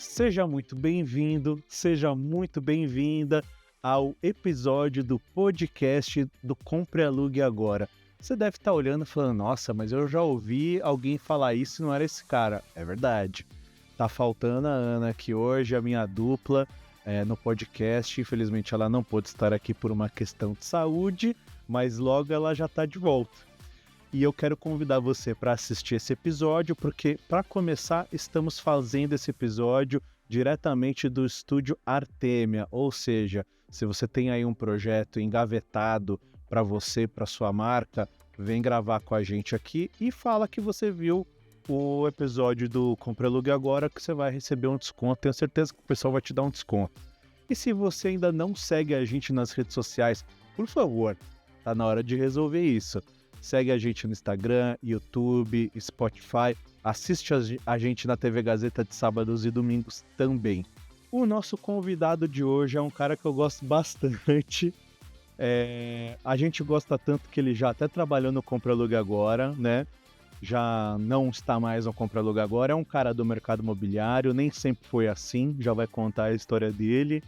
Seja muito bem-vindo, seja muito bem-vinda ao episódio do podcast do Compre e Alugue Agora. Você deve estar olhando e falando, nossa, mas eu já ouvi alguém falar isso e não era esse cara. É verdade. Tá faltando a Ana aqui hoje, a minha dupla no podcast. Infelizmente ela não pôde estar aqui por uma questão de saúde, mas logo ela já está de volta. E eu quero convidar você para assistir esse episódio, porque, para começar, estamos fazendo esse episódio diretamente do estúdio Artemia, ou seja, se você tem aí um projeto engavetado para você, para sua marca, vem gravar com a gente aqui e fala que você viu o episódio do Compre Alugue Agora, que você vai receber um desconto. Tenho certeza que o pessoal vai te dar um desconto. E se você ainda não segue a gente nas redes sociais, por favor, tá na hora de resolver isso. Segue a gente no Instagram, YouTube, Spotify. Assiste a gente na TV Gazeta de sábados e domingos também. O nosso convidado de hoje é um cara que eu gosto bastante. A gente gosta tanto que ele já até trabalhou no Compre Alugue Agora, né? Já não está mais no Compre Alugue Agora. É um cara do mercado imobiliário, nem sempre foi assim. Já vai contar a história dele,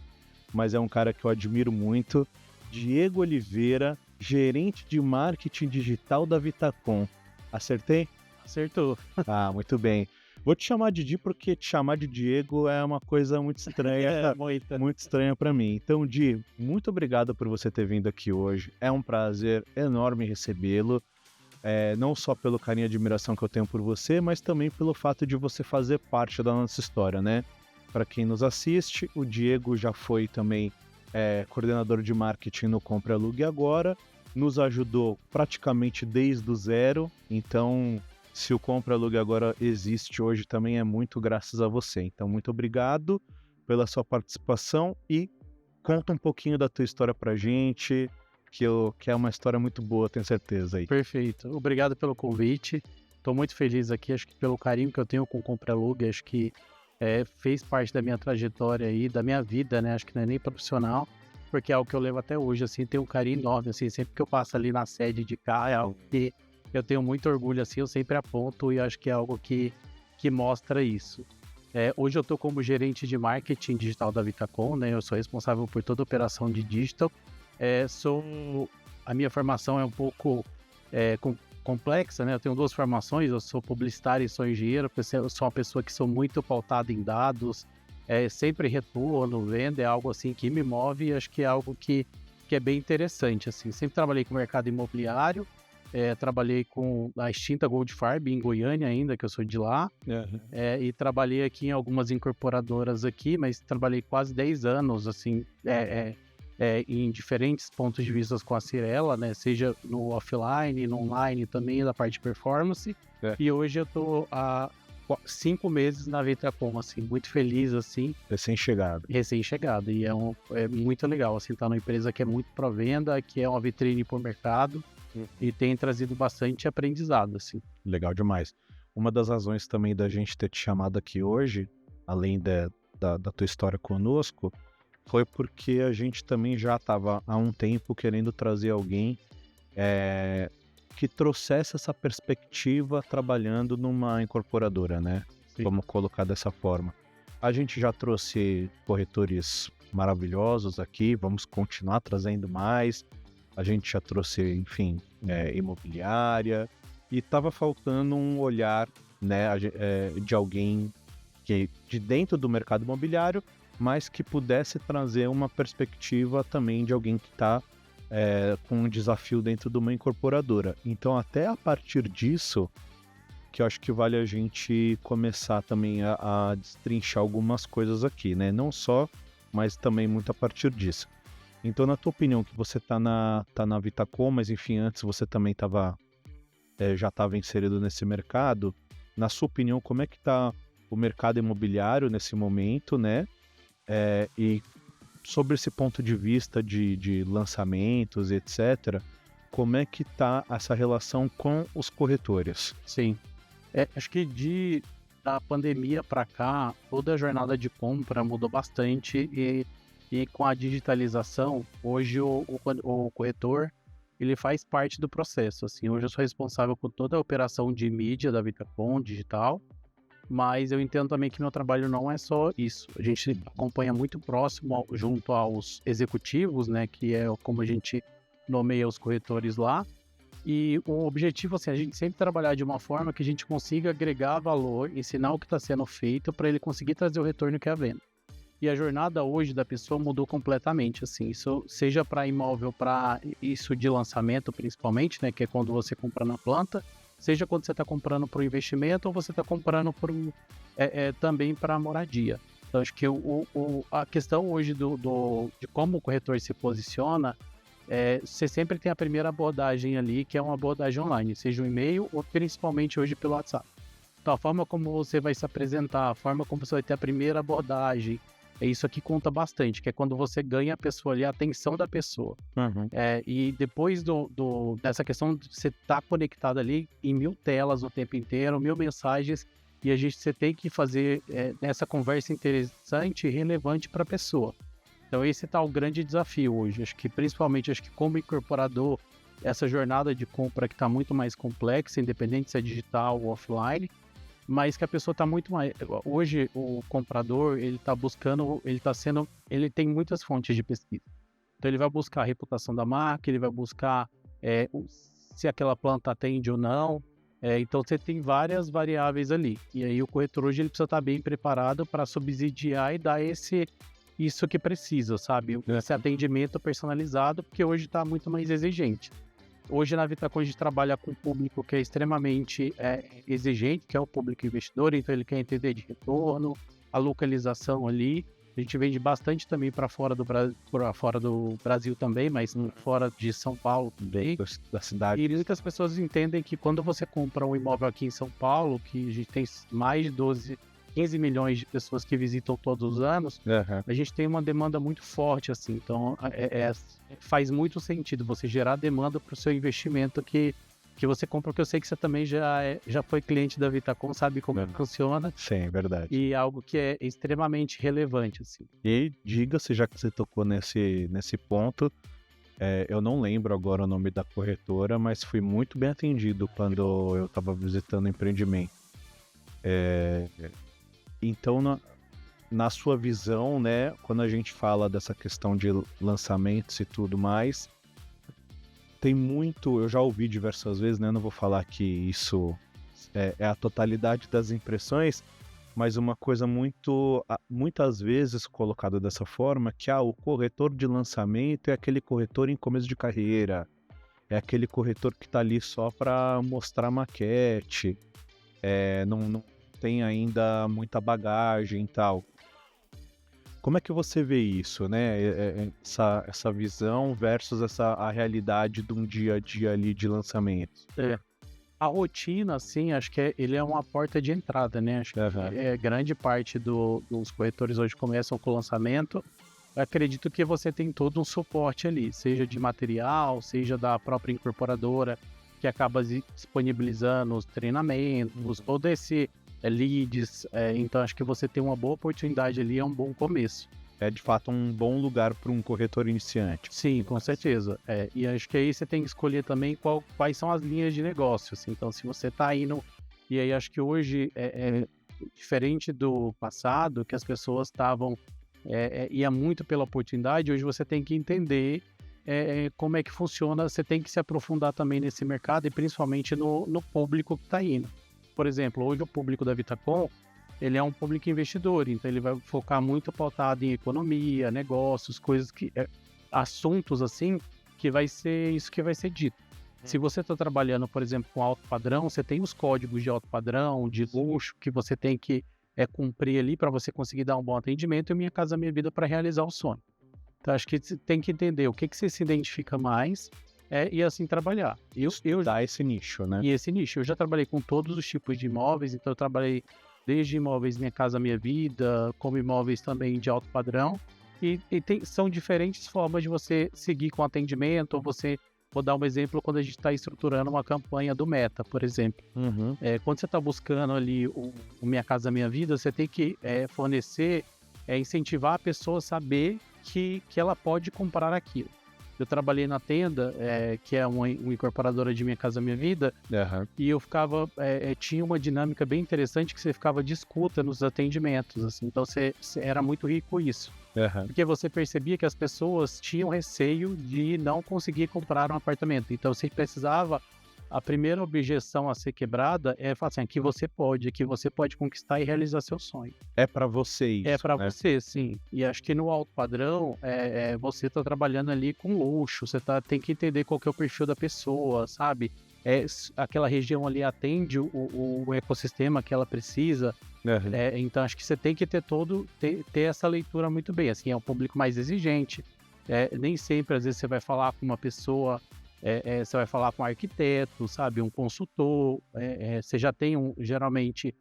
mas é um cara que eu admiro muito. Diego Oliveira, gerente de marketing digital da Vitacom. Acertei? Acertou. Ah, muito bem. Vou te chamar de Di porque te chamar de Diego é uma coisa muito estranha, muito estranha para mim. Então, Di, muito obrigado por você ter vindo aqui hoje. É um prazer enorme recebê-lo. Não só pelo carinho e admiração que eu tenho por você, mas também pelo fato de você fazer parte da nossa história, né? Para quem nos assiste, o Diego já foi também coordenador de marketing no Compre Alugue Agora, nos ajudou praticamente desde o zero, então se o Compre Alugue Agora existe hoje também é muito graças a você. Então muito obrigado pela sua participação e conta um pouquinho da tua história pra gente, que é uma história muito boa, tenho certeza aí. Perfeito. Obrigado pelo convite. Estou muito feliz aqui, acho que pelo carinho que eu tenho com o Compre Alugue, acho que fez parte da minha trajetória aí, da minha vida, né? Acho que não é nem profissional, porque é algo que eu levo até hoje, assim, tenho um carinho enorme, assim, sempre que eu passo ali na sede de cá, é algo que eu tenho muito orgulho, assim, eu sempre aponto e acho que é algo que mostra isso. Hoje eu estou como gerente de marketing digital da Vitacom, né? Eu sou responsável por toda a operação de digital. A minha formação é um pouco complexa, né? Eu tenho duas formações, eu sou publicitário e sou engenheiro, eu sou uma pessoa que sou muito pautada em dados, sempre retorno, venda, é algo assim que me move e acho que é algo que é bem interessante, assim. Sempre trabalhei com o mercado imobiliário, trabalhei com a extinta Goldfarb em Goiânia ainda, que eu sou de lá, e trabalhei aqui em algumas incorporadoras aqui, mas trabalhei quase 10 anos, assim, em diferentes pontos de vista com a Cyrela, né? Seja no offline, no online também, da parte de performance. E hoje eu tô há 5 meses na Vitacom, assim, muito feliz, assim. Recém-chegado. Recém-chegado. E é muito legal, assim, tá numa empresa que é muito pró-venda, que é uma vitrine pro mercado e tem trazido bastante aprendizado, assim. Legal demais. Uma das razões também da gente ter te chamado aqui hoje, além da tua história conosco, foi porque a gente também já estava há um tempo querendo trazer alguém que trouxesse essa perspectiva trabalhando numa incorporadora, né? Sim. Vamos colocar dessa forma. A gente já trouxe corretores maravilhosos aqui, vamos continuar trazendo mais. A gente já trouxe, enfim, imobiliária, e estava faltando um olhar, né, de alguém que de dentro do mercado imobiliário, mas que pudesse trazer uma perspectiva também de alguém que está com um desafio dentro de uma incorporadora. Então, até a partir disso, que eu acho que vale a gente começar também a destrinchar algumas coisas aqui, né? Não só, mas também muito a partir disso. Então, na tua opinião, que você tá na Vitacom, mas enfim, antes você também já estava inserido nesse mercado, na sua opinião, como é que está o mercado imobiliário nesse momento, né? E sobre esse ponto de vista de lançamentos, etc., como é que está essa relação com os corretores? Sim. Acho que da pandemia para cá, toda a jornada de compra mudou bastante e com a digitalização, hoje o corretor ele faz parte do processo. Assim, hoje eu sou responsável por toda a operação de mídia da Vitacom digital. mas eu entendo também que meu trabalho não é só isso. A gente acompanha muito próximo junto aos executivos, né, que é como a gente nomeia os corretores lá. E o objetivo, assim, é a gente sempre trabalhar de uma forma que a gente consiga agregar valor, ensinar o que está sendo feito para ele conseguir trazer o retorno que é a venda. E a jornada hoje da pessoa mudou completamente, assim, isso seja para imóvel, para isso de lançamento principalmente, né, que é quando você compra na planta, seja quando você está comprando para o investimento ou você está comprando também para moradia. Então, acho que a questão hoje de como o corretor se posiciona, você sempre tem a primeira abordagem ali, que é uma abordagem online, seja um e-mail ou principalmente hoje pelo WhatsApp. Então, a forma como você vai se apresentar, a forma como você vai ter a primeira abordagem, é isso aqui conta bastante, que é quando você ganha a pessoa ali, a atenção da pessoa. Uhum. E depois dessa questão de você estar conectado ali em 1000 telas o tempo inteiro, 1000 mensagens, e você tem que fazer essa conversa interessante e relevante para a pessoa. Então esse está o grande desafio hoje. Acho que principalmente como incorporador, essa jornada de compra que está muito mais complexa, independente se é digital ou offline, mas que a pessoa está muito mais... Hoje o comprador, ele está buscando, ele tem muitas fontes de pesquisa. Então ele vai buscar a reputação da marca, ele vai buscar se aquela planta atende ou não. Então você tem várias variáveis ali. E aí o corretor hoje ele precisa estar bem preparado para subsidiar e dar isso que precisa, sabe? Esse atendimento personalizado, porque hoje está muito mais exigente. Hoje na Vitacom a gente trabalha com um público que é extremamente exigente, que é o público investidor, então ele quer entender de retorno, a localização ali. A gente vende bastante também para fora do Brasil também, mas fora de São Paulo também. Da cidade. E muitas pessoas entendem que quando você compra um imóvel aqui em São Paulo, que a gente tem mais de 15 milhões de pessoas que visitam todos os anos, a gente tem uma demanda muito forte, assim. Então, faz muito sentido você gerar demanda para o seu investimento que você compra, porque eu sei que você também já foi cliente da Vitacom, sabe como funciona. Sim, é verdade. E algo que é extremamente relevante, assim. E diga-se, já que você tocou nesse ponto, eu não lembro agora o nome da corretora, mas fui muito bem atendido quando eu estava visitando o empreendimento. Então, na sua visão, né, quando a gente fala dessa questão de lançamentos e tudo mais, tem muito, eu já ouvi diversas vezes, né, não vou falar que isso é a totalidade das impressões, mas uma coisa muitas vezes colocada dessa forma, que o corretor de lançamento é aquele corretor em começo de carreira, é aquele corretor que está ali só para mostrar maquete, não tem ainda muita bagagem e tal. Como é que você vê isso, né? Essa visão versus a realidade de um dia a dia ali de lançamento. A rotina, assim, acho que ele é uma porta de entrada, né? Acho que grande parte dos corretores hoje começam com o lançamento. Eu acredito que você tem todo um suporte ali, seja de material, seja da própria incorporadora, que acaba disponibilizando os treinamentos, todo esse leads, então acho que você tem uma boa oportunidade ali, é um bom começo. É de fato um bom lugar para um corretor iniciante. Sim, com certeza. E acho que aí você tem que escolher também quais são as linhas de negócio. Assim. Então, se você está indo... E aí acho que hoje é diferente do passado, que as pessoas estavam... ia muito pela oportunidade, hoje você tem que entender como é que funciona, você tem que se aprofundar também nesse mercado e principalmente no público que está indo. Por exemplo, hoje o público da Vitacom, ele é um público investidor, então ele vai focar muito pautado em economia, negócios, coisas assuntos assim, que vai ser isso que vai ser dito. Se você está trabalhando, por exemplo, com alto padrão, você tem os códigos de alto padrão, de luxo, que você tem que cumprir ali para você conseguir dar um bom atendimento e Minha Casa Minha Vida para realizar o sonho. Então acho que você tem que entender o que você se identifica mais e assim trabalhar. Eu dá esse nicho, né? E esse nicho. Eu já trabalhei com todos os tipos de imóveis, então eu trabalhei desde imóveis Minha Casa Minha Vida, como imóveis também de alto padrão. E são diferentes formas de você seguir com atendimento, ou vou dar um exemplo quando a gente está estruturando uma campanha do Meta, por exemplo. Quando você está buscando ali o Minha Casa Minha Vida, você tem que fornecer, incentivar a pessoa a saber que ela pode comprar aquilo. Eu trabalhei na Tenda, que é uma incorporadora de Minha Casa Minha Vida, e eu ficava, tinha uma dinâmica bem interessante que você ficava de escuta nos atendimentos, assim, então era muito rico isso. Porque você percebia que as pessoas tinham receio de não conseguir comprar um apartamento, então você precisava, a primeira objeção a ser quebrada é falar assim, aqui você pode conquistar e realizar seu sonho. É para você isso, É para né? você, sim. E acho que no alto padrão, você tá trabalhando ali com luxo, você tem que entender qual que é o perfil da pessoa, sabe? Aquela região ali atende o ecossistema que ela precisa. Então acho que você tem que ter essa leitura muito bem. Assim, é um público mais exigente. Nem sempre, às vezes, você vai falar com uma pessoa, você vai falar com um arquiteto, sabe? Um consultor. Você já tem geralmente,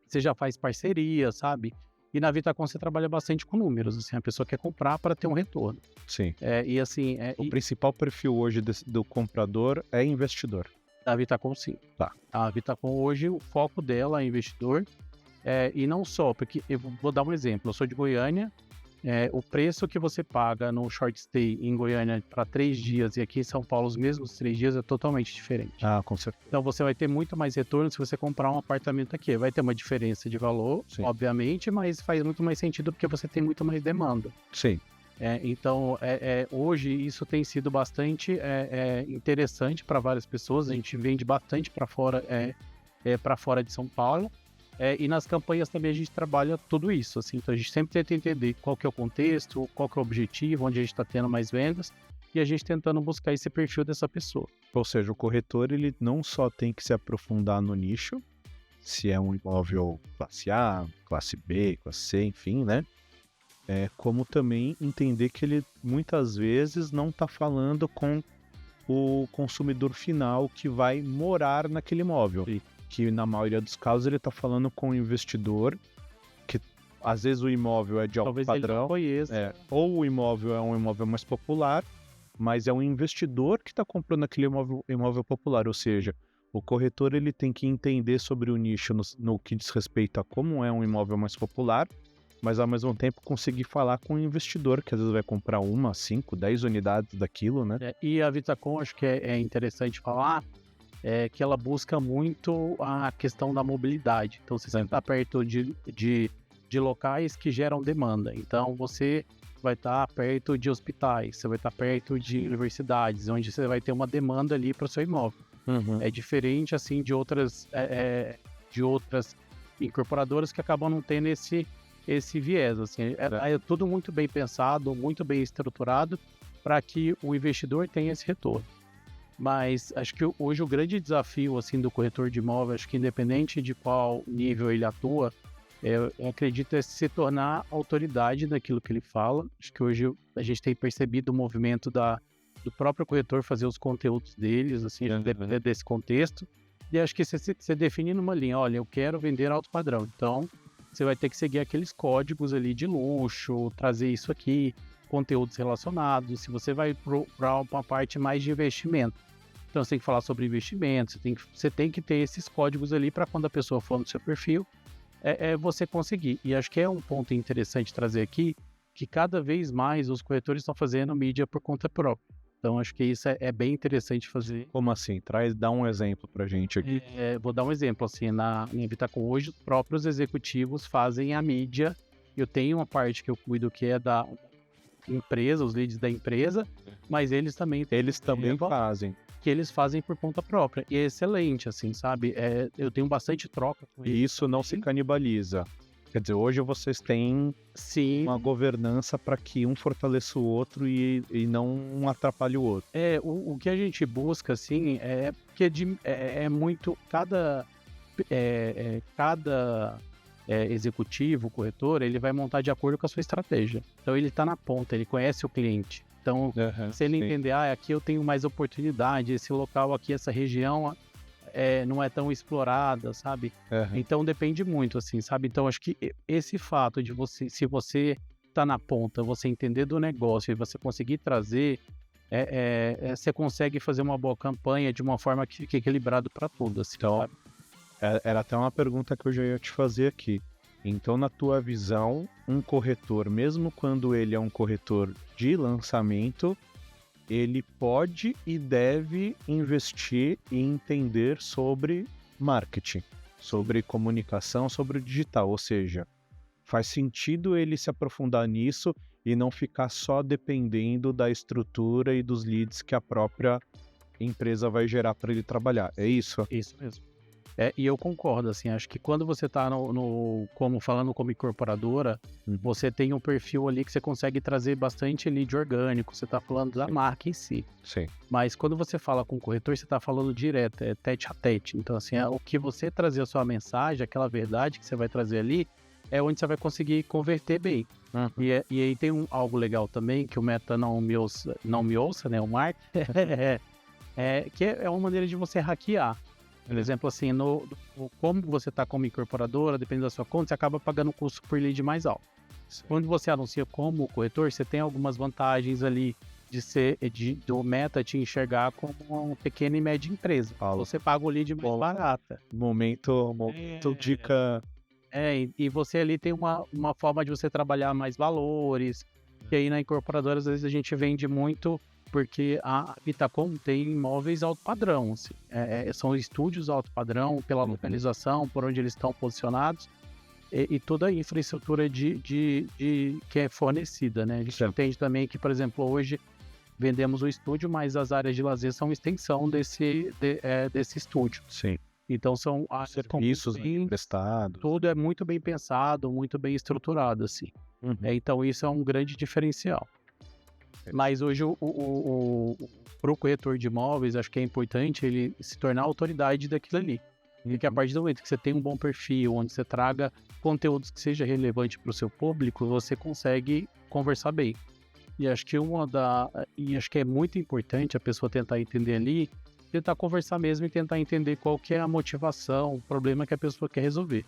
você já faz parceria, sabe? E na Vitacom você trabalha bastante com números, assim, a pessoa quer comprar para ter um retorno. Sim. E assim... O principal perfil hoje do comprador é investidor. A Vitacom, sim. Tá. A Vitacom hoje, o foco dela é investidor, e não só, porque eu vou dar um exemplo, eu sou de Goiânia, o preço que você paga no short stay em Goiânia para 3 dias e aqui em São Paulo os mesmos 3 dias é totalmente diferente. Com certeza. Então você vai ter muito mais retorno se você comprar um apartamento aqui. Vai ter uma diferença de valor, sim, obviamente, mas faz muito mais sentido porque você tem muito mais demanda. Sim. Então, hoje isso tem sido bastante interessante para várias pessoas. A gente vende bastante para fora de São Paulo. E nas campanhas também a gente trabalha tudo isso, assim. Então a gente sempre tenta entender qual que é o contexto, qual que é o objetivo, onde a gente está tendo mais vendas, e a gente tentando buscar esse perfil dessa pessoa. Ou seja, o corretor ele não só tem que se aprofundar no nicho, se é um imóvel classe A, classe B, classe C, enfim, né? Como também entender que ele muitas vezes não está falando com o consumidor final que vai morar naquele imóvel. Sim. Que na maioria dos casos ele está falando com o investidor, que às vezes o imóvel é de alto padrão, ele não conheça. Ou o imóvel é um imóvel mais popular, mas é um investidor que está comprando aquele imóvel popular, ou seja, o corretor ele tem que entender sobre o nicho no que diz respeito a como é um imóvel mais popular, mas ao mesmo tempo conseguir falar com o investidor, que às vezes vai comprar 1, 5, 10 unidades daquilo, né? E a Vitacom, acho que é interessante falar, que ela busca muito a questão da mobilidade. Então, você está perto de locais que geram demanda. Então, você vai estar perto de hospitais, você vai estar perto de universidades, onde você vai ter uma demanda ali para o seu imóvel. Uhum. É diferente, assim, de outras incorporadoras que acabam não tendo esse viés. Assim. É tudo muito bem pensado, muito bem estruturado para que o investidor tenha esse retorno. Mas acho que hoje o grande desafio assim, do corretor de imóvel, acho que independente de qual nível ele atua, eu acredito é se tornar autoridade naquilo que ele fala. Acho que hoje a gente tem percebido o movimento do próprio corretor fazer os conteúdos deles, assim, depender desse contexto. E acho que você define numa linha, olha, eu quero vender alto padrão. Então, você vai ter que seguir aqueles códigos ali de luxo, trazer isso aqui, conteúdos relacionados. Se você vai para uma parte mais de investimento, então você tem que falar sobre investimento, você tem que ter esses códigos ali para quando a pessoa for no seu perfil, você conseguir. E acho que é um ponto interessante trazer aqui, que cada vez mais os corretores estão fazendo mídia por conta própria. Então acho que isso é bem interessante fazer. Como assim? Dá um exemplo pra gente aqui. Vou dar um exemplo, assim, na Vitacom hoje, os próprios executivos fazem a mídia. Eu tenho uma parte que eu cuido que é da empresa, os leads da empresa, mas eles também fazem. Que eles fazem por conta própria. E é excelente, assim, sabe? Eu tenho bastante troca com eles. E isso não se canibaliza. Quer dizer, hoje vocês têm uma governança para que um fortaleça o outro e não um atrapalhe o outro. O que a gente busca, assim, porque muito... Cada executivo, corretor, ele vai montar de acordo com a sua estratégia. Então, ele está na ponta, ele conhece o cliente. Então, se ele entender, aqui eu tenho mais oportunidade, esse local aqui, essa região não é tão explorada, sabe? Então, depende muito, assim, sabe? Então, acho que esse fato de se você tá na ponta, você entender do negócio e você conseguir trazer, você consegue fazer uma boa campanha de uma forma que fique equilibrado para tudo, assim, então, sabe? Era até uma pergunta que eu já ia te fazer aqui. Então, na tua visão, um corretor, mesmo quando ele é um corretor de lançamento, ele pode e deve investir e entender sobre marketing, sobre comunicação, sobre o digital, ou seja, faz sentido ele se aprofundar nisso e não ficar só dependendo da estrutura e dos leads que a própria empresa vai gerar para ele trabalhar. É isso? Isso mesmo. E eu concordo, assim, acho que quando você está falando como incorporadora, você tem um perfil ali que você consegue trazer bastante lead orgânico, você está falando da marca em si. Sim. Mas quando você fala com o corretor, você está falando direto, é tete a tete. Então, assim, o que você trazer a sua mensagem, aquela verdade que você vai trazer ali, é onde você vai conseguir converter bem. E aí tem algo legal também, que o Meta não me ouça, né, o Mark, que é uma maneira de você hackear. Por exemplo, assim, como você está como incorporadora, dependendo da sua conta, você acaba pagando um custo por lead mais alto. Sim. Quando você anuncia como corretor, você tem algumas vantagens ali do Meta te enxergar como uma pequena e média empresa. Você paga o lead mais barata. Momento dica. E você ali tem uma forma de você trabalhar mais valores, que aí na incorporadora às vezes a gente vende muito porque a Vitacom tem imóveis alto padrão, assim. São estúdios alto padrão, pela localização, por onde eles estão posicionados, e toda a infraestrutura que é fornecida, né? A gente entende também que, por exemplo, hoje vendemos o estúdio, mas as áreas de lazer são extensão desse estúdio. Sim. Então são serviços prestados. Tudo é muito bem pensado, muito bem estruturado, assim. Então isso é um grande diferencial. Mas hoje, para o corretor de imóveis, acho que é importante ele se tornar autoridade daquilo ali. E que a partir do momento que você tem um bom perfil, onde você traga conteúdos que seja relevante para o seu público, você consegue conversar bem. E acho que acho que é muito importante a pessoa tentar entender ali, tentar conversar mesmo e tentar entender qual que é a motivação, o problema que a pessoa quer resolver.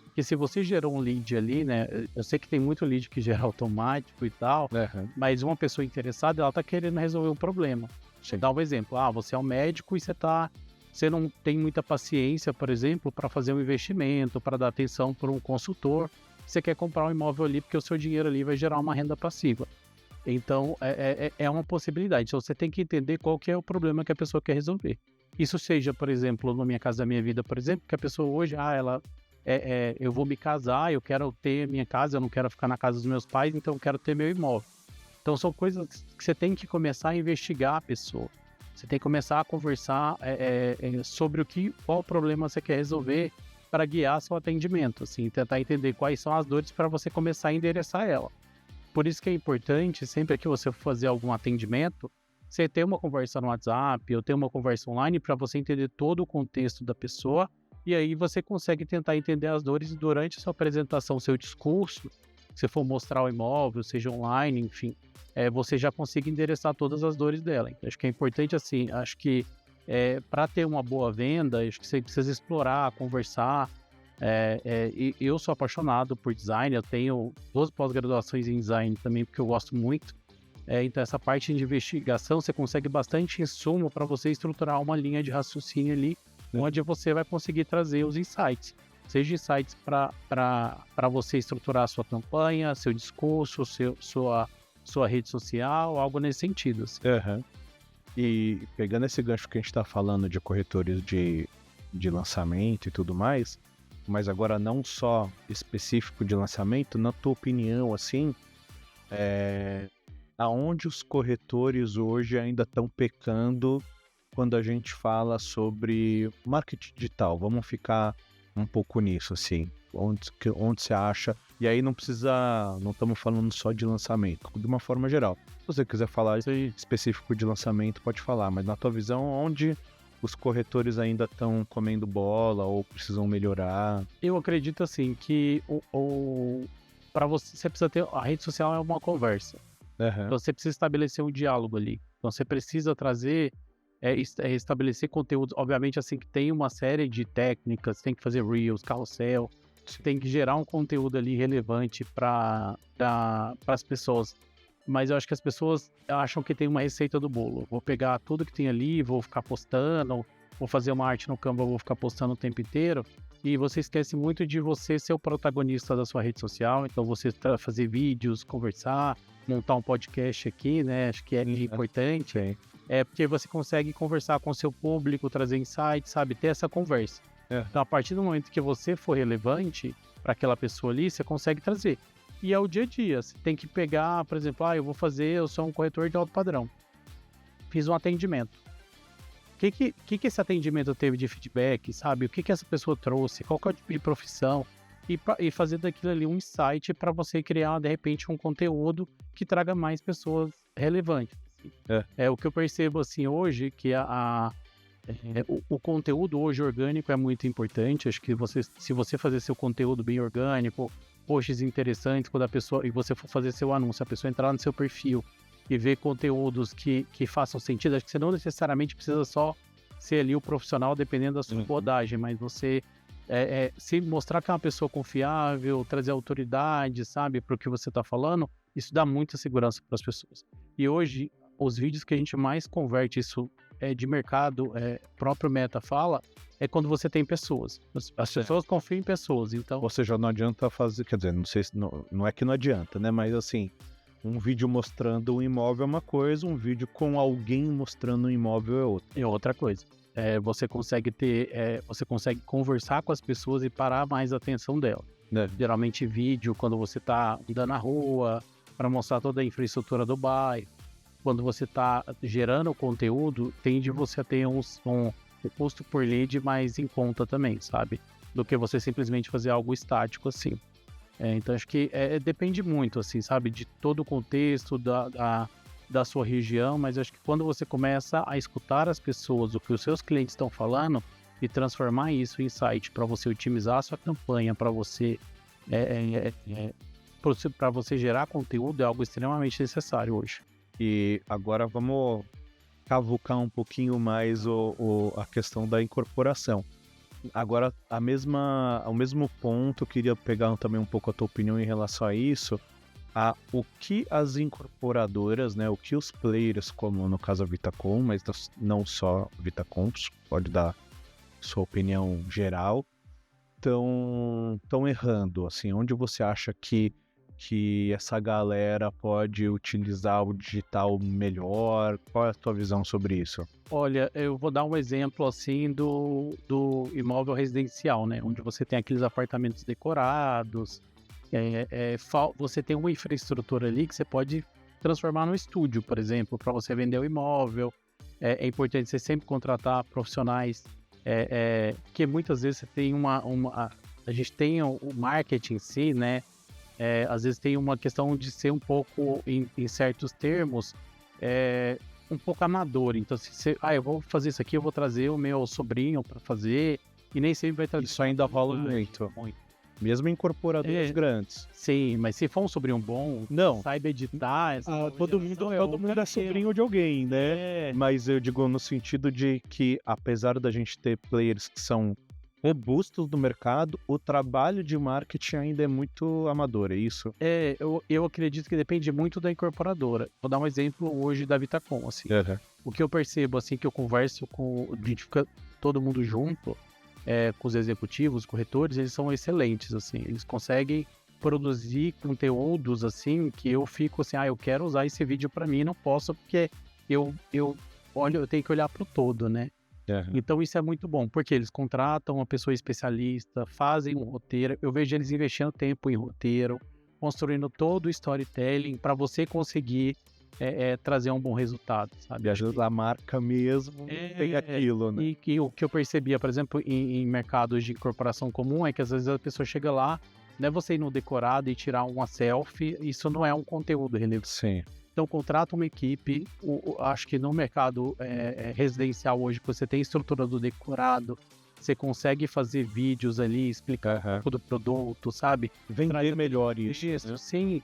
Porque se você gerou um lead ali, né? Eu sei que tem muito lead que gera automático e tal, mas uma pessoa interessada, ela tá querendo resolver um problema. Vou dar um exemplo. Você é um médico e você não tem muita paciência, por exemplo, para fazer um investimento, para dar atenção para um consultor. Você quer comprar um imóvel ali porque o seu dinheiro ali vai gerar uma renda passiva. Então, é uma possibilidade. Então, você tem que entender qual que é o problema que a pessoa quer resolver. Isso seja, por exemplo, no Minha Casa Minha Vida, por exemplo, que a pessoa hoje, eu vou me casar, eu quero ter minha casa, eu não quero ficar na casa dos meus pais, então eu quero ter meu imóvel. Então são coisas que você tem que começar a investigar a pessoa. Você tem que começar a conversar sobre qual problema você quer resolver para guiar seu atendimento, assim, tentar entender quais são as dores para você começar a endereçar ela. Por isso que é importante, sempre que você for fazer algum atendimento, você ter uma conversa no WhatsApp ou ter uma conversa online para você entender todo o contexto da pessoa. E aí você consegue tentar entender as dores durante a sua apresentação, seu discurso, se for mostrar o imóvel, seja online, enfim, você já consiga endereçar todas as dores dela. Então, acho que é importante, assim, acho que para ter uma boa venda, acho que você precisa explorar, conversar. E eu sou apaixonado por design, eu tenho 2 pós-graduações em design também, porque eu gosto muito. Então, essa parte de investigação, você consegue bastante insumo para você estruturar uma linha de raciocínio ali, onde você vai conseguir trazer os insights. Seja insights para você estruturar a sua campanha, seu discurso, sua rede social, algo nesse sentido. Assim. E pegando esse gancho que a gente está falando de corretores de lançamento e tudo mais, mas agora não só específico de lançamento, na tua opinião, assim, aonde os corretores hoje ainda estão pecando quando a gente fala sobre marketing digital? Vamos ficar um pouco nisso, assim. Onde você acha? E aí não estamos falando só de lançamento, de uma forma geral. Se você quiser falar específico de lançamento, pode falar, mas na tua visão, onde os corretores ainda estão comendo bola ou precisam melhorar? Eu acredito, assim, que para você precisa ter... A rede social é uma conversa. Então você precisa estabelecer um diálogo ali. Então você precisa trazer... estabelecer conteúdos, obviamente, assim, que tem uma série de técnicas, tem que fazer reels, carrossel, tem que gerar um conteúdo ali relevante para as pessoas. Mas eu acho que as pessoas acham que tem uma receita do bolo. Vou pegar tudo que tem ali, vou ficar postando, vou fazer uma arte no Canva, vou ficar postando o tempo inteiro. E você esquece muito de você ser o protagonista da sua rede social. Então você fazer vídeos, conversar, montar um podcast aqui, né? Acho que é importante. Sim. É porque você consegue conversar com o seu público, trazer insights, sabe? Ter essa conversa. Então, a partir do momento que você for relevante para aquela pessoa ali, você consegue trazer. E é o dia a dia. Você tem que pegar, por exemplo, eu sou um corretor de alto padrão. Fiz um atendimento. O que esse atendimento teve de feedback, sabe? O que essa pessoa trouxe? Qual que é o tipo de profissão? E fazer daquilo ali um insight para você criar, de repente, um conteúdo que traga mais pessoas relevantes. É o que eu percebo, assim, hoje, que o conteúdo hoje orgânico é muito importante. Acho que se você fazer seu conteúdo bem orgânico, posts interessantes, e você for fazer seu anúncio, a pessoa entrar no seu perfil e ver conteúdos que façam sentido, acho que você não necessariamente precisa só ser ali o profissional, dependendo da sua abordagem, mas você se mostrar que é uma pessoa confiável, trazer autoridade, sabe, para o que você está falando, isso dá muita segurança para as pessoas. E hoje, os vídeos que a gente mais converte isso de mercado, próprio Meta fala, é quando você tem pessoas. As pessoas confiam em pessoas, então... Ou seja, não adianta fazer, quer dizer, não sei se não é que não adianta, né? Mas assim, um vídeo mostrando um imóvel é uma coisa, um vídeo com alguém mostrando um imóvel é outra. É outra coisa. Você consegue você consegue conversar com as pessoas e parar mais a atenção dela. Geralmente vídeo quando você está andando na rua, para mostrar toda a infraestrutura do bairro. Quando você está gerando conteúdo, tende você a ter um custo por lead mais em conta também, sabe? Do que você simplesmente fazer algo estático assim. Então acho que depende muito, assim, sabe? De todo o contexto da sua região, mas acho que quando você começa a escutar as pessoas, o que os seus clientes estão falando, e transformar isso em insight para você otimizar a sua campanha, para você gerar conteúdo, é algo extremamente necessário hoje. E agora vamos cavucar um pouquinho mais a questão da incorporação. Agora, ao mesmo ponto, eu queria pegar também um pouco a tua opinião em relação a isso, o que as incorporadoras, né, o que os players, como no caso a Vitacom, mas não só Vitacom, pode dar sua opinião geral, estão errando, assim, onde você acha que essa galera pode utilizar o digital melhor? Qual é a tua visão sobre isso? Olha, eu vou dar um exemplo assim do imóvel residencial, né? Onde você tem aqueles apartamentos decorados, você tem uma infraestrutura ali que você pode transformar num estúdio, por exemplo, para você vender o imóvel. É importante você sempre contratar profissionais, porque muitas vezes você tem a gente tem o marketing em si, né? Às vezes tem uma questão de ser um pouco, em certos termos, um pouco amador. Então, se você, eu vou fazer isso aqui, eu vou trazer o meu sobrinho para fazer, e nem sempre vai trazer. Isso ainda rola muito. Mesmo incorporadores grandes. Sim, mas se for um sobrinho bom, saiba editar. Todo mundo é sobrinho de alguém, né? Mas eu digo no sentido de que, apesar da gente ter players que são robustos do mercado, o trabalho de marketing ainda é muito amador, é isso? Eu acredito que depende muito da incorporadora. Vou dar um exemplo hoje da Vitacom, assim. O que eu percebo, assim, que eu converso a gente fica todo mundo junto, com os executivos, os corretores, eles são excelentes, assim. Eles conseguem produzir conteúdos, assim, que eu fico assim, eu quero usar esse vídeo para mim, não posso, porque eu tenho que olhar pro todo, né? Então isso é muito bom, porque eles contratam uma pessoa especialista, fazem um roteiro, eu vejo eles investindo tempo em roteiro, construindo todo o storytelling para você conseguir trazer um bom resultado, sabe? E ajuda a marca mesmo, tem aquilo, né? E o que eu percebia, por exemplo, em mercados de incorporação comum, é que às vezes a pessoa chega lá, não é você ir no decorado e tirar uma selfie, isso não é um conteúdo relevante. Sim. Então, contrata uma equipe. Acho que no mercado residencial hoje, você tem estrutura do decorado, você consegue fazer vídeos ali, explicar um pouco do produto, sabe? Vender melhor isso. Né? Sim.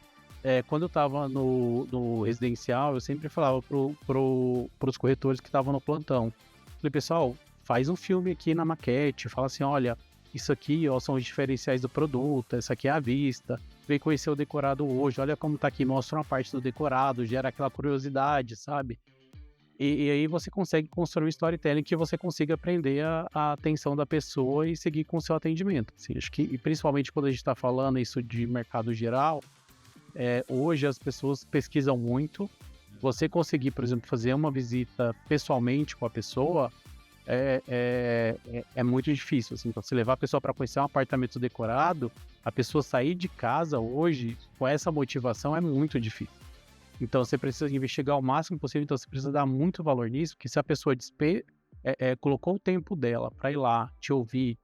Quando eu estava no residencial, eu sempre falava pros corretores que estavam no plantão. Falei, pessoal, faz um filme aqui na maquete, fala assim, olha, isso aqui são os diferenciais do produto, essa aqui é a vista. Vem conhecer o decorado hoje, olha como tá aqui, mostra uma parte do decorado, gera aquela curiosidade, sabe? E aí você consegue construir um storytelling que você consiga prender a atenção da pessoa e seguir com o seu atendimento. Assim, acho que, e principalmente quando a gente está falando isso de mercado geral, hoje as pessoas pesquisam muito. Você conseguir, por exemplo, fazer uma visita pessoalmente com a pessoa é muito difícil. Assim. Então, se levar a pessoa para conhecer um apartamento decorado, a pessoa sair de casa hoje com essa motivação é muito difícil. Então, você precisa investigar o máximo possível. Então, você precisa dar muito valor nisso, porque se a pessoa colocou o tempo dela para ir lá, te ouvir,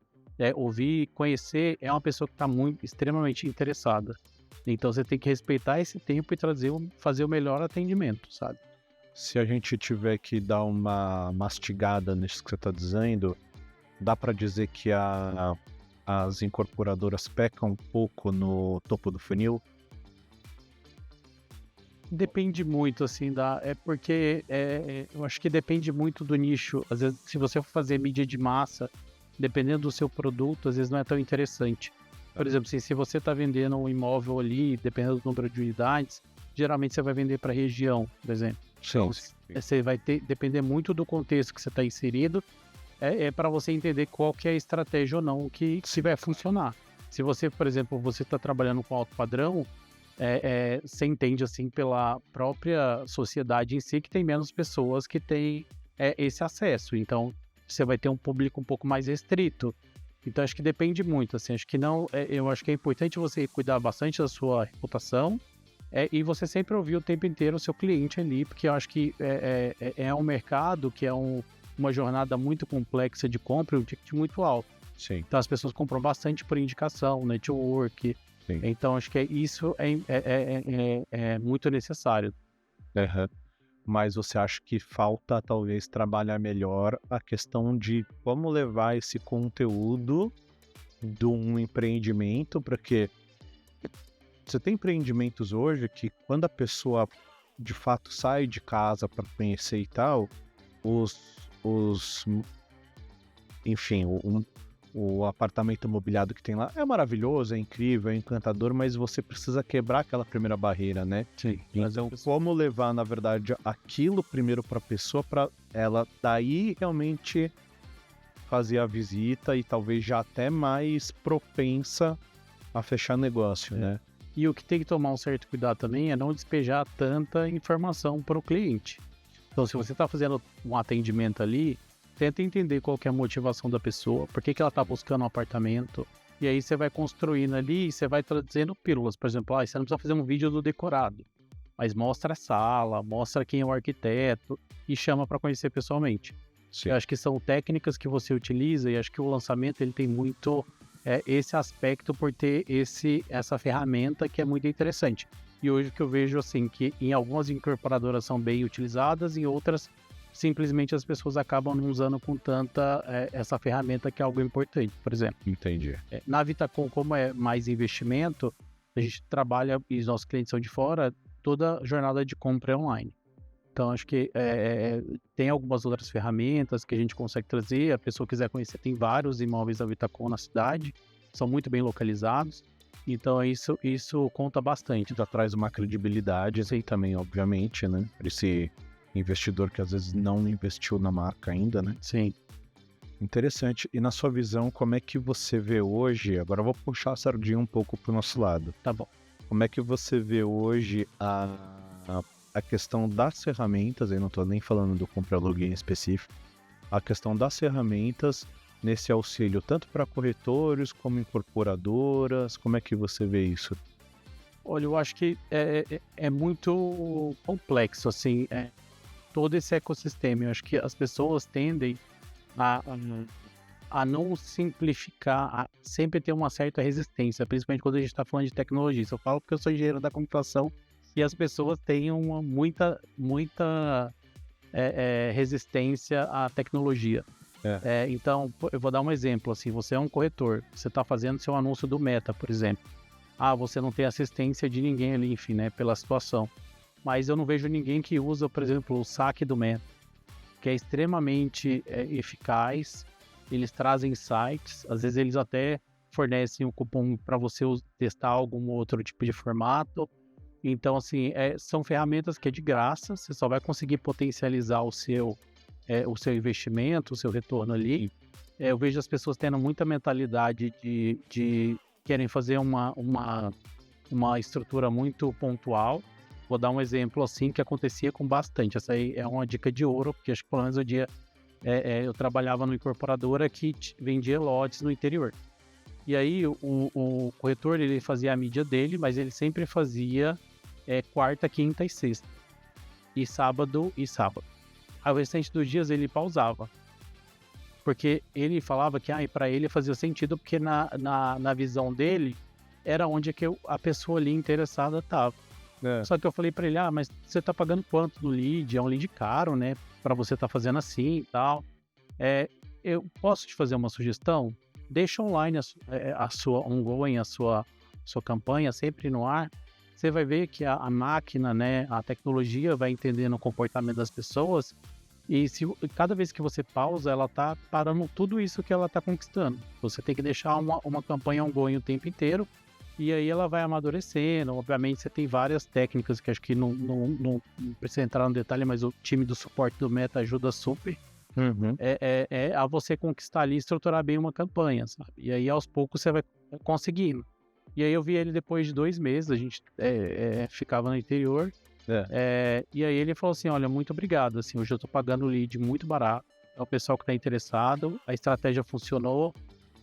ouvir, conhecer, é uma pessoa que está extremamente interessada. Então, você tem que respeitar esse tempo e fazer o melhor atendimento, sabe? Se a gente tiver que dar uma mastigada nisso que você está dizendo, dá para dizer que as incorporadoras pecam um pouco no topo do funil? Depende muito, assim, porque eu acho que depende muito do nicho. Às vezes, se você for fazer mídia de massa, dependendo do seu produto, às vezes não é tão interessante. Por exemplo, se você está vendendo um imóvel ali, dependendo do número de unidades, geralmente você vai vender para região, por exemplo. Então, você vai depender muito do contexto que você está inserido, para você entender qual que é a estratégia ou não que se vai funcionar. Se você, por exemplo, você está trabalhando com alto padrão, você entende assim pela própria sociedade em si que tem menos pessoas que têm esse acesso. Então, você vai ter um público um pouco mais restrito. Então, acho que depende muito. Assim, acho que não. Eu acho que é importante você cuidar bastante da sua reputação. E você sempre ouvir o tempo inteiro o seu cliente ali, porque eu acho que é um mercado que é uma jornada muito complexa de compra e um ticket muito alto. Sim. Então as pessoas compram bastante por indicação, network. Sim. Então acho que isso é muito necessário. Uhum. Mas você acha que falta talvez trabalhar melhor a questão de como levar esse conteúdo de um empreendimento, porque você tem empreendimentos hoje que quando a pessoa de fato sai de casa para conhecer e tal, enfim, o apartamento mobiliado que tem lá é maravilhoso, é incrível, é encantador, mas você precisa quebrar aquela primeira barreira, né? Sim. Então, como levar, na verdade, aquilo primeiro para a pessoa, para ela daí realmente fazer a visita e talvez já até mais propensa a fechar negócio, né? E o que tem que tomar um certo cuidado também é não despejar tanta informação para o cliente. Então, se você está fazendo um atendimento ali, tenta entender qual que é a motivação da pessoa, por que ela está buscando um apartamento, e aí você vai construindo ali e você vai trazendo pílulas. Por exemplo, você não precisa fazer um vídeo do decorado, mas mostra a sala, mostra quem é o arquiteto e chama para conhecer pessoalmente. Sim. Eu acho que são técnicas que você utiliza e acho que o lançamento ele tem muito esse aspecto por ter essa ferramenta que é muito interessante. E hoje o que eu vejo assim, que em algumas incorporadoras são bem utilizadas, em outras simplesmente as pessoas acabam não usando com tanta essa ferramenta que é algo importante, por exemplo. Entendi. Na Vitacom, como é mais investimento, a gente trabalha, e os nossos clientes são de fora, toda a jornada de compra é online. Então, acho que tem algumas outras ferramentas que a gente consegue trazer. A pessoa quiser conhecer, tem vários imóveis da Vitacom na cidade, são muito bem localizados. Então, isso conta bastante. Já traz uma credibilidade, sim, também, obviamente, né? Para esse investidor que às vezes não investiu na marca ainda, né? Sim. Interessante. E na sua visão, como é que você vê hoje? Agora eu vou puxar a sardinha um pouco pro nosso lado. Tá bom. Como é que você vê hoje a questão das ferramentas, aí não estou nem falando do compra-alugue em específico, a questão das ferramentas nesse auxílio, tanto para corretores como incorporadoras, como é que você vê isso? Olha, eu acho que é muito complexo, assim, todo esse ecossistema. Eu acho que as pessoas tendem a não simplificar, a sempre ter uma certa resistência, principalmente quando a gente está falando de tecnologia. Isso eu falo porque eu sou engenheiro da computação, e as pessoas têm muita resistência à tecnologia. Então, eu vou dar um exemplo, assim, você é um corretor, você está fazendo seu anúncio do Meta, por exemplo. Você não tem assistência de ninguém ali, enfim, né, pela situação. Mas eu não vejo ninguém que usa, por exemplo, o saque do Meta, que é extremamente eficaz. Eles trazem sites, às vezes eles até fornecem um cupom para você testar algum outro tipo de formato. Então, assim, são ferramentas que é de graça, você só vai conseguir potencializar o seu investimento, o seu retorno ali. Eu vejo as pessoas tendo muita mentalidade de querem fazer uma uma estrutura muito pontual. Vou dar um exemplo assim que acontecia com bastante. Essa aí é uma dica de ouro, porque acho que pelo menos o dia eu trabalhava numa incorporadora que vendia lotes no interior. E aí o corretor ele fazia a mídia dele, mas ele sempre fazia quarta, quinta e sexta. E sábado e sábado. Aí o restante dos dias ele pausava. Porque ele falava que para ele fazia sentido, porque na visão dele era onde que a pessoa ali interessada estava. Só que eu falei para ele, mas você tá pagando quanto no lead? É um lead caro, né? Para você tá fazendo assim e tal. Eu posso te fazer uma sugestão? Deixa online a sua ongoing, a sua campanha sempre no ar. Você vai ver que a máquina, né, a tecnologia vai entendendo o comportamento das pessoas e cada vez que você pausa, ela tá parando tudo isso que ela tá conquistando. Você tem que deixar uma campanha ongoing o tempo inteiro e aí ela vai amadurecendo. Obviamente você tem várias técnicas que acho que não precisa entrar no detalhe, mas o time do suporte do Meta ajuda super. A você conquistar ali e estruturar bem uma campanha, sabe? E aí aos poucos você vai conseguindo. E aí eu vi ele depois de 2 meses, a gente ficava no interior. E aí ele falou assim, olha, muito obrigado, assim, hoje eu tô pagando o lead muito barato, é o pessoal que tá interessado, a estratégia funcionou,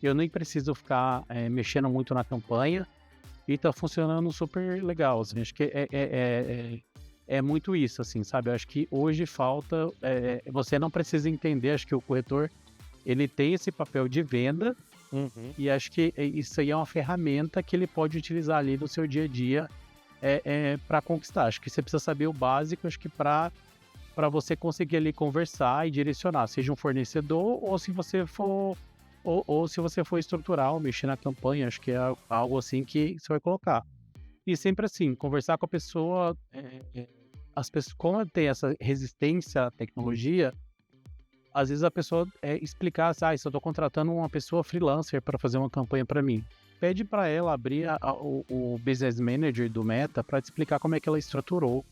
eu nem preciso ficar mexendo muito na campanha e tá funcionando super legal, assim, acho que é muito isso, assim, sabe? Eu acho que hoje falta, você não precisa entender, acho que o corretor, ele tem esse papel de venda, e acho que isso aí é uma ferramenta que ele pode utilizar ali no seu dia a dia para conquistar. Acho que você precisa saber o básico, acho que para você conseguir ali conversar e direcionar, seja um fornecedor ou se você for ou se você for estruturar ou mexer na campanha, acho que é algo assim que você vai colocar. E sempre assim, conversar com a pessoa, as pessoas, como tem essa resistência à tecnologia, às vezes a pessoa explicar, se eu estou contratando uma pessoa freelancer para fazer uma campanha para mim. Pede para ela abrir o Business Manager do Meta para te explicar como é que ela estruturou,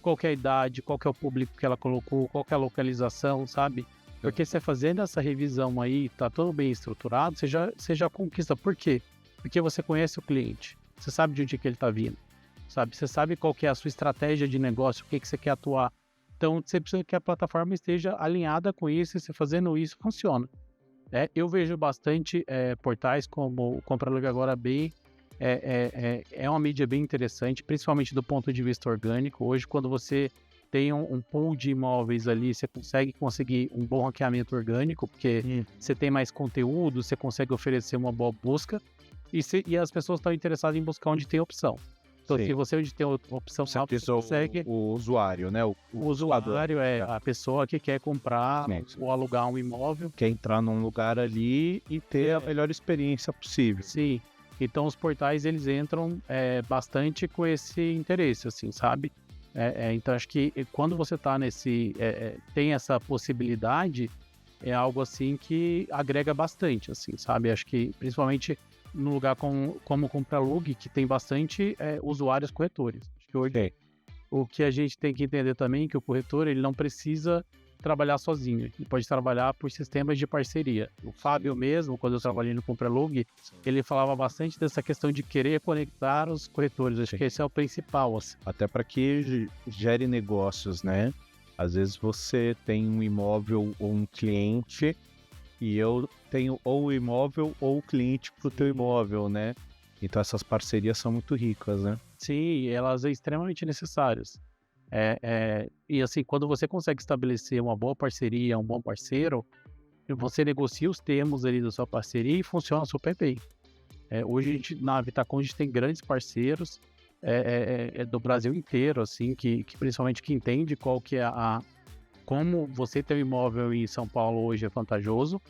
qual que é a idade, qual que é o público que ela colocou, qual que é a localização, sabe? Porque você fazendo essa revisão aí, tá tudo bem estruturado, você já conquista. Por quê? Porque você conhece o cliente, você sabe de onde que ele está vindo, sabe? Você sabe qual que é a sua estratégia de negócio, o que você quer atuar. Então, você precisa que a plataforma esteja alinhada com isso, e você fazendo isso, funciona. Eu vejo bastante portais como o Compra Alugue Agora bem. É uma mídia bem interessante, principalmente do ponto de vista orgânico. Hoje, quando você tem um pool de imóveis ali, você conseguir um bom ranqueamento orgânico, porque você tem mais conteúdo, você consegue oferecer uma boa busca, e as pessoas estão interessadas em buscar onde tem opção. Então, se você onde tem opção, você consegue... O usuário, né? O usuário é a pessoa que quer comprar ou alugar um imóvel. Quer entrar num lugar ali e ter a melhor experiência possível. Sim. Então, os portais, eles entram bastante com esse interesse, assim, sabe? Então, acho que quando você tá tem essa possibilidade, é algo, assim, que agrega bastante, assim, sabe? Acho que, principalmente num lugar como o Compra Alugue, que tem bastante usuários corretores. Acho que hoje o que a gente tem que entender também é que o corretor, ele não precisa trabalhar sozinho, ele pode trabalhar por sistemas de parceria. O Fábio mesmo, quando eu trabalhei no Compra Alugue, ele falava bastante dessa questão de querer conectar os corretores. Acho que esse é o principal, assim. Até para que gere negócios, né? Às vezes você tem um imóvel ou um cliente e eu tenho ou o imóvel ou o cliente para o teu imóvel, né? Então essas parcerias são muito ricas, né? Sim, elas são extremamente necessárias. E assim, quando você consegue estabelecer uma boa parceria, um bom parceiro, você negocia os termos ali da sua parceria e funciona super bem. Hoje a gente, na Vitacom, a gente tem grandes parceiros do Brasil inteiro, assim, que principalmente que entende qual que é como você ter um imóvel em São Paulo hoje é vantajoso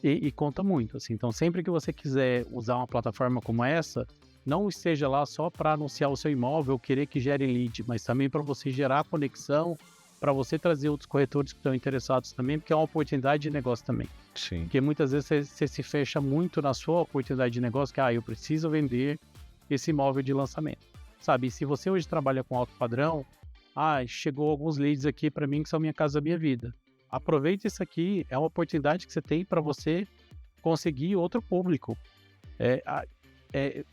e conta muito, assim. Então, sempre que você quiser usar uma plataforma como essa, não esteja lá só para anunciar o seu imóvel, querer que gere lead, mas também para você gerar conexão, para você trazer outros corretores que estão interessados também, porque é uma oportunidade de negócio também. Sim. Porque muitas vezes você se fecha muito na sua oportunidade de negócio, que eu preciso vender esse imóvel de lançamento, sabe? E se você hoje trabalha com alto padrão, chegou alguns leads aqui para mim que são Minha Casa Minha Vida. Aproveite isso aqui, é uma oportunidade que você tem para você conseguir outro público.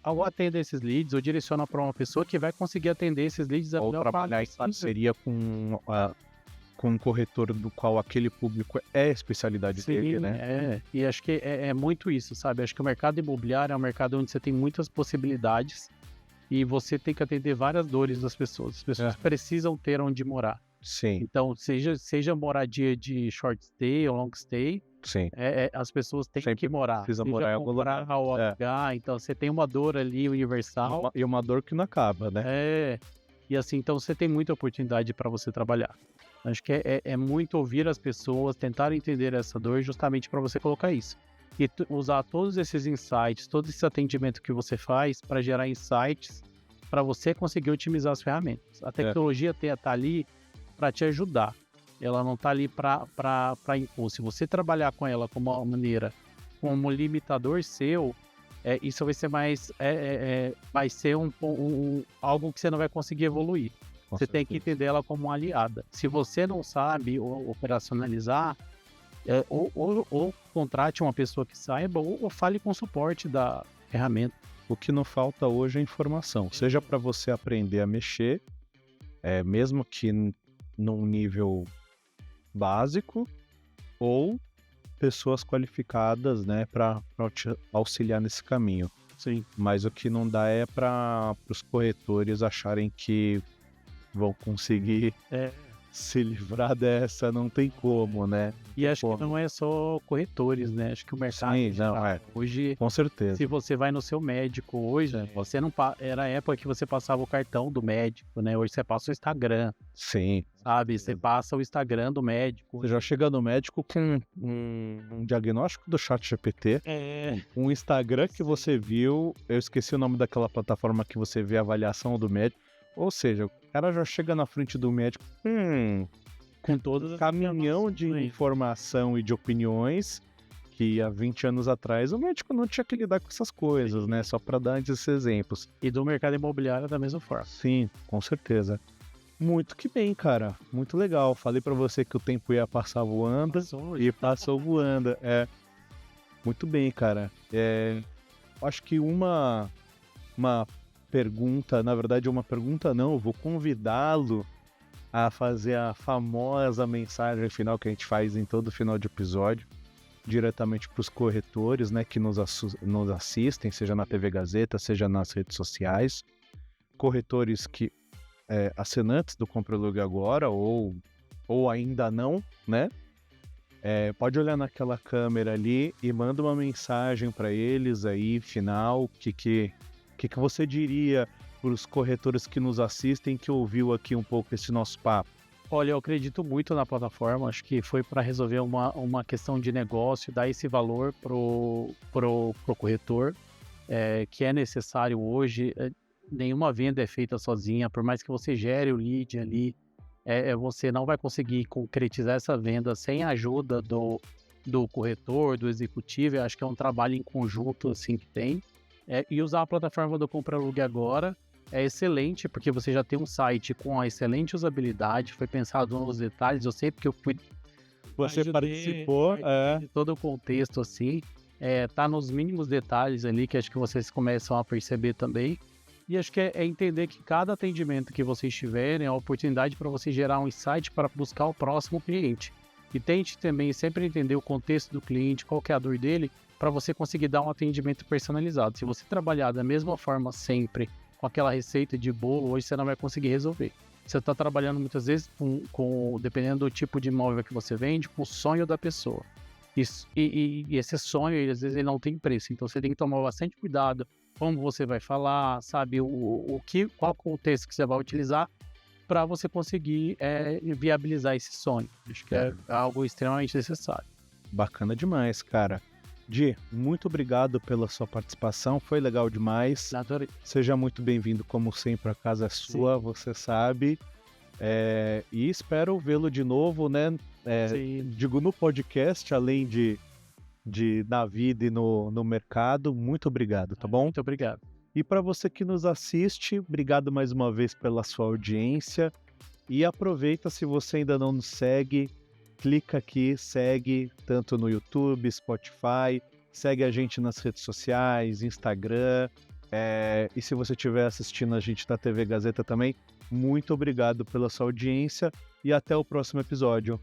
ao atender esses leads, eu direciono para uma pessoa que vai conseguir atender esses leads da Ou melhor trabalhar em forma. parceria com um corretor do qual aquele público é a especialidade dele, Sim, né? e acho que é muito isso, sabe? Acho que o mercado imobiliário é um mercado onde você tem muitas possibilidades e você tem que atender várias dores das pessoas. As pessoas precisam ter onde morar. Sim, Então, seja moradia de short stay ou long stay, sim. as pessoas têm Sempre que morar. precisa Seja morar em algum lugar. comprar ou alugar, então você tem uma dor ali E universal. uma dor que não acaba, né? E assim, então você tem muita oportunidade para você trabalhar. Acho que é muito ouvir as pessoas, tentar entender essa dor justamente para você colocar isso. E usar todos esses insights, todo esse atendimento que você faz para gerar insights para você conseguir otimizar as ferramentas. A tecnologia tá ali para te ajudar. Ela não tá ali para impor. Se você trabalhar com ela como uma maneira, como limitador seu, isso vai ser mais, vai ser algo que você não vai conseguir evoluir. Você tem que entender ela como uma aliada. Se você não sabe operacionalizar, ou contrate uma pessoa que saiba, ou fale com o suporte da ferramenta. O que não falta hoje é informação, seja para você aprender a mexer, mesmo que num nível básico, ou pessoas qualificadas, né, para te auxiliar nesse caminho. Sim. Mas o que não dá é para os corretores acharem que vão conseguir se livrar dessa, não tem como, né? E acho que não é só corretores, né? Acho que o mercado hoje, com certeza. se você vai no seu médico hoje, você não era a época que você passava o cartão do médico, né? Hoje você passa o Instagram. Sim. Sabe? Você passa o Instagram do médico. Você já chega no médico com um diagnóstico do ChatGPT, um Instagram que você viu, eu esqueci o nome daquela plataforma que você vê a avaliação do médico. Ou seja, o cara já chega na frente do médico com todo caminhão de informação e de opiniões que há 20 anos atrás o médico não tinha que lidar com essas coisas, né? Só para dar esses exemplos. E do mercado imobiliário da mesma forma. Sim, com certeza. Muito que bem, cara. Muito legal. Falei para você que o tempo ia passar voando e passou voando. Muito bem, cara. Acho que uma pergunta, na verdade uma pergunta não, eu vou convidá-lo a fazer a famosa mensagem final que a gente faz em todo final de episódio, diretamente para os corretores, né, que nos assistem, seja na TV Gazeta, seja nas redes sociais, corretores que assinantes do Compre Alugue Agora ou ainda não, né? Pode olhar naquela câmera ali e manda uma mensagem para eles aí, final, o que você diria para os corretores que nos assistem, que ouviu aqui um pouco esse nosso papo? Olha, eu acredito muito na plataforma, acho que foi para resolver uma questão de negócio, dar esse valor pro corretor, que é necessário hoje. Nenhuma venda é feita sozinha, por mais que você gere o lead ali, você não vai conseguir concretizar essa venda sem a ajuda do corretor, do executivo. Eu acho que é um trabalho em conjunto assim que tem. E usar a plataforma do Compre Alugue Agora é excelente, porque você já tem um site com uma excelente usabilidade, foi pensado nos detalhes. Eu sei porque eu fui... Você participou, todo o contexto assim, tá nos mínimos detalhes ali, que acho que vocês começam a perceber também. E acho que é entender que cada atendimento que vocês tiverem é uma oportunidade para você gerar um insight para buscar o próximo cliente. E tente também sempre entender o contexto do cliente, qual que é a dor dele, para você conseguir dar um atendimento personalizado. Se você trabalhar da mesma forma sempre, com aquela receita de bolo, hoje você não vai conseguir resolver. Você está trabalhando muitas vezes dependendo do tipo de imóvel que você vende, com o sonho da pessoa. E esse sonho, às vezes, ele não tem preço. Então você tem que tomar bastante cuidado como você vai falar, sabe, qual contexto que você vai utilizar para você conseguir viabilizar esse sonho. Acho que é algo extremamente necessário. Bacana demais, cara. Di, muito obrigado pela sua participação, foi legal demais. Adorei. Seja muito bem-vindo, como sempre, a casa é sua, sim, você sabe. E espero vê-lo de novo, né? Digo, no podcast, além de na vida e no mercado. Muito obrigado, tá bom? Muito obrigado. E para você que nos assiste, obrigado mais uma vez pela sua audiência. E aproveita, se você ainda não nos segue, clica aqui, segue tanto no YouTube, Spotify, segue a gente nas redes sociais, Instagram, e se você estiver assistindo a gente na TV Gazeta também, muito obrigado pela sua audiência e até o próximo episódio.